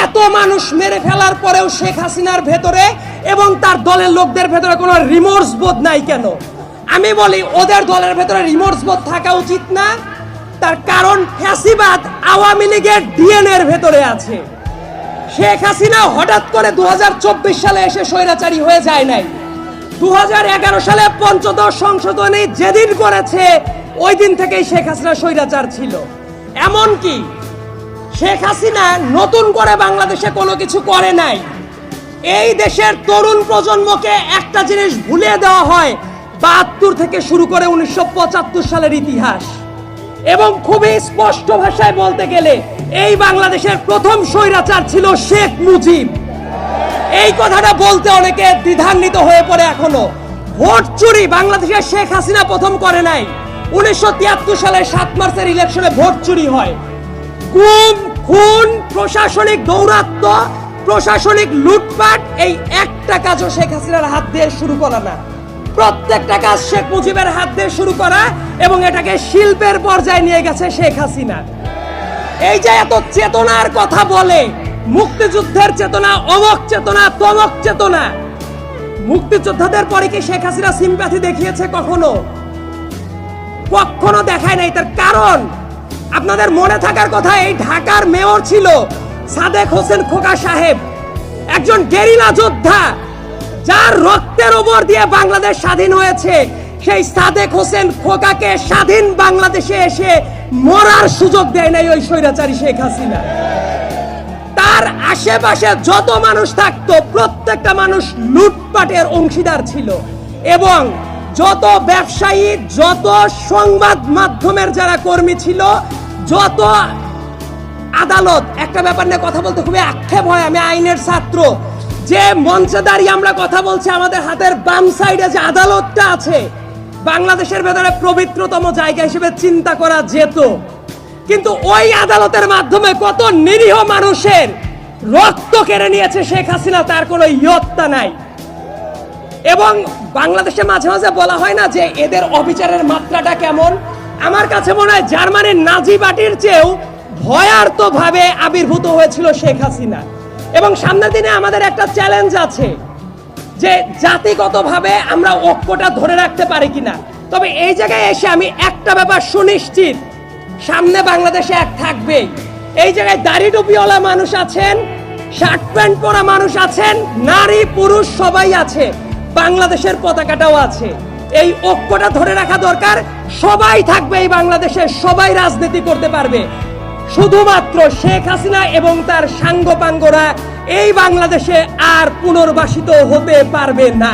এত মানুষ মেরে ফেলার পরেও শেখ হাসিনার ভেতরে এবং তার দলের লোকদের ভেতরে কোনো রিমোর্স বোধ নাই কেন? আমি বলি ওদের দলের ভেতরে রিমোর্স বোধ থাকা উচিত না। তার কারণ ফ্যাসিবাদ আওয়ামী লীগের ডিএনএ এর ভেতরে আছে। শেখ হাসিনা হঠাৎ করে 2024 সালে এসে স্বৈরাচারী হয়ে যায় নাই। 2011 সালে পঞ্চদশ সংশোধনী যেদিন করেছে ওই দিন থেকেই শেখ হাসিনা স্বৈরাচার ছিল। এমনকি শেখ হাসিনা নতুন করে বাংলাদেশে কোনো কিছু করে নাই। এই দেশের তরুণ প্রজন্মকে একটা জিনিস ভুলিয়ে দেওয়া হয়, 72 থেকে শুরু করে 1975 সালের ইতিহাস। এবং খুবই স্পষ্ট ভাষায় বলতে গেলে এই বাংলাদেশের প্রথম স্বৈরাচার ছিল শেখ মুজিব। এই কথাটা বলতে অনেকে দ্বিধান্বিত হয়ে পড়ে এখনো। ভোট চুরি বাংলাদেশের শেখ হাসিনা প্রথম করে নাই। 1973 সালের 7 মার্চের ইলেকশনে ভোট চুরি হয়। গুম, খুন, প্রশাসনিক দৌরাত্ম্য, প্রশাসনিক লুটপাট, এই একটা কাজও শেখ হাসিনার হাত দিয়ে শুরু করা না। প্রত্যেকটা কাজ শেখ মুজিবের হাত দিয়ে শুরু করা এবং এটাকে শিল্পের পর্যায়ে নিয়ে গেছে শেখ হাসিনা। এই যে এত চেতনার কথা বলে, মুক্তিযুদ্ধের চেতনা, অমক চেতনা, তমক চেতনা, মুক্তিযোদ্ধাদের পরে কি শেখ হাসিনা সিম্প্যাথি দেখিয়েছে কখনো? কখনো দেখায় নাই। তার কারণ আপনাদের মনে থাকার কথা, এই ঢাকার মেয়র ছিল সাদেক হোসেন খোকা সাহেব, একজন গেরিলা যোদ্ধা যার রক্তের উপর দিয়ে বাংলাদেশ স্বাধীন হয়েছে। সেই সাদেক হোসেন খোকাকে স্বাধীন বাংলাদেশে এসে মরার সুযোগ দেয় নাই ওই স্বৈরাচারী শেখ হাসিনা। তার আশেপাশে যত মানুষ থাকতো প্রত্যেকটা মানুষ লুটপাটের অংশীদার ছিল। এবং যত ব্যবসায়ী, যত সংবাদ মাধ্যমের যারা কর্মী ছিল, যত আদালত, একটা ব্যাপার নিয়ে কথা বলতে খুবই আক্ষেপ হয়, আমি আইনের ছাত্র, যে মঞ্চে দাঁড়িয়ে আমরা কথা বলছি, আমাদের হাতের বাম সাইডে যে আদালতটা আছে বাংলাদেশের ভেতরে পবিত্রতম জায়গা হিসেবে চিন্তা করা যেত, কিন্তু ওই আদালতের মাধ্যমে কত নিরীহ মানুষের রক্ত কেড়ে নিয়েছে শেখ হাসিনা, তার কোনো ইয়ত্তা নাই। এবং বাংলাদেশে মাঝে মাঝে বলা হয় না যে এদের অবিচারের মাত্রাটা কেমন? আমার কাছে মনে হয় জার্মানির নাজি পার্টির চেয়েও ভয়ার্ত ভাবে আবির্ভূত হয়েছিল শেখ হাসিনা। এবং সামনের দিনে আমাদের একটা চ্যালেঞ্জ আছে যে জাতিগতভাবে আমরা ঐক্যটা ধরে রাখতে পারি কিনা। তবে এই জায়গায় এসে আমি একটা ব্যাপার সুনিশ্চিত, সামনে বাংলাদেশে এক থাকবে। এই জায়গায় দাড়ি টুপিওয়ালা মানুষ আছেন, শার্ট প্যান্ট পরা মানুষ আছেন, নারী পুরুষ সবাই আছে, বাংলাদেশের পতাকাটাও আছে। এই ঐক্যটা ধরে রাখা দরকার। সবাই থাকবে এই বাংলাদেশে, সবাই রাজনীতি করতে পারবে। শুধুমাত্র শেখ হাসিনা এবং তার সাঙ্গপাঙ্গরা এই বাংলাদেশে আর পুনর্বাসিত হতে পারবে না।